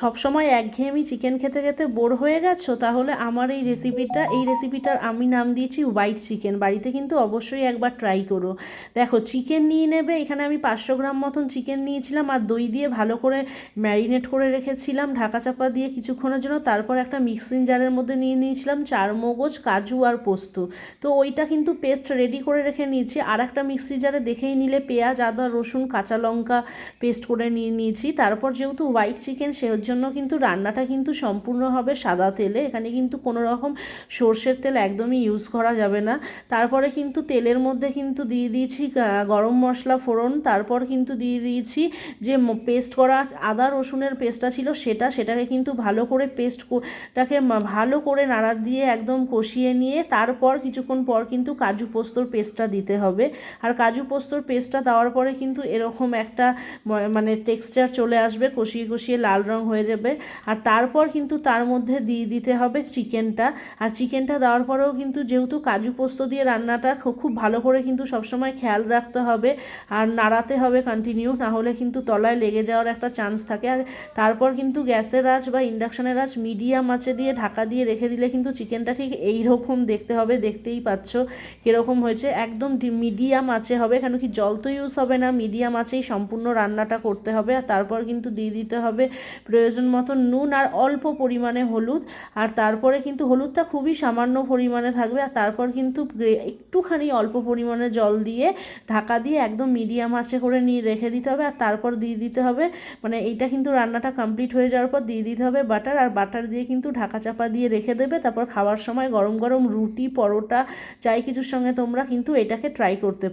সবসময় একঘেয়েমি চিকেন খেতে খেতে বোর হয়ে গেছো, তাহলে আমার এই রেসিপিটার আমি নাম দিয়েছি হোয়াইট চিকেন। বাড়িতে কিন্তু অবশ্যই একবার ট্রাই করো। দেখো, চিকেন নিয়ে নেবে। এখানে আমি 500 গ্রাম মতন চিকেন নিয়েছিলাম আর দই দিয়ে ভালো করে ম্যারিনেট করে রেখেছিলাম ঢাকা চাপা দিয়ে কিছুক্ষণের জন্য। তারপর একটা মিক্সিং জারের মধ্যে নিয়ে নিয়েছিলাম চারমগজ, কাজু আর পোস্ত। তো ওইটা কিন্তু পেস্ট রেডি করে রেখে নিয়েছি। আর একটা মিক্সি জারে দেখেই নিলে পেঁয়াজ, আদা, রসুন, কাঁচা লঙ্কা পেস্ট করে নিয়ে নিয়েছি। তারপর যেহেতু হোয়াইট চিকেন, সের জন্য কিন্তু রান্নাটা কিন্তু সম্পূর্ণ হবে সাদা তেলে। এখানে কিন্তু কোনো রকম সর্ষের তেল একদমই ইউজ করা যাবে না। তারপরে কিন্তু তেলের মধ্যে কিন্তু দিয়ে দিয়েছি গরম মশলা ফোড়ন। তারপর কিন্তু দিয়ে দিয়েছি যে পেস্ট করা আদা রসুনের পেস্টটা ছিল সেটাকে কিন্তু ভালো করে পেস্টটাকে ভালো করে নাড়া দিয়ে একদম কষিয়ে নিয়ে তারপর কিছুক্ষণ পর কিন্তু কাজু পোস্তর পেস্টটা দিতে হবে। আর কাজু পোস্তর পেস্টটা দেওয়ার পরে কিন্তু এরকম একটা মানে টেক্সচার চলে আসবে, কষিয়ে কষিয়ে লাল রং হয়ে যাবে। আর তারপর কিন্তু তার মধ্যে দিয়ে দিতে হবে চিকেনটা। আর চিকেনটা দেওয়ার পরেও কিন্তু যেহেতু কাজু পোস্ত দিয়ে রান্নাটা খুব ভালো করে কিন্তু সবসময় খেয়াল রাখতে হবে আর নাড়াতে হবে কন্টিনিউ, না হলে কিন্তু তলায় লেগে যাওয়ার একটা চান্স থাকে। আর তারপর কিন্তু গ্যাসের আঁচ বা ইন্ডাকশনের আঁচ মিডিয়াম আঁচে দিয়ে ঢাকা দিয়ে রেখে দিলে কিন্তু চিকেনটা ঠিক এইরকম দেখতে হবে। দেখতেই পাচ্ছ কীরকম হয়েছে, একদম মিডিয়াম আঁচে হবে, কেন কি জল তো ইউজ হবে না, মিডিয়াম আঁচেই সম্পূর্ণ রান্নাটা করতে হবে। আর তারপর কিন্তু দিয়ে দিতে হবে প্রয়োজন মতো নুন আর অল্প পরিমাণে হলুদ। আর তারপরে কিন্তু হলুদটা খুবই সামান্য পরিমাণে থাকবে। আর তারপর কিন্তু একটুখানি অল্প পরিমাণে জল দিয়ে ঢাকা দিয়ে একদম মিডিয়াম আঁচে করে নিয়ে রেখে দিতে হবে। আর তারপর দিয়ে দিতে হবে মানে এইটা কিন্তু রান্নাটা কমপ্লিট হয়ে যাওয়ার পর দিয়ে দিতে হবে বাটার। আর বাটার দিয়ে কিন্তু ঢাকা চাপা দিয়ে রেখে দেবে। তারপর খাওয়ার সময় গরম গরম রুটি, পরোটা, যাই কিছুর সঙ্গে তোমরা কিন্তু এটাকে ট্রাই করতে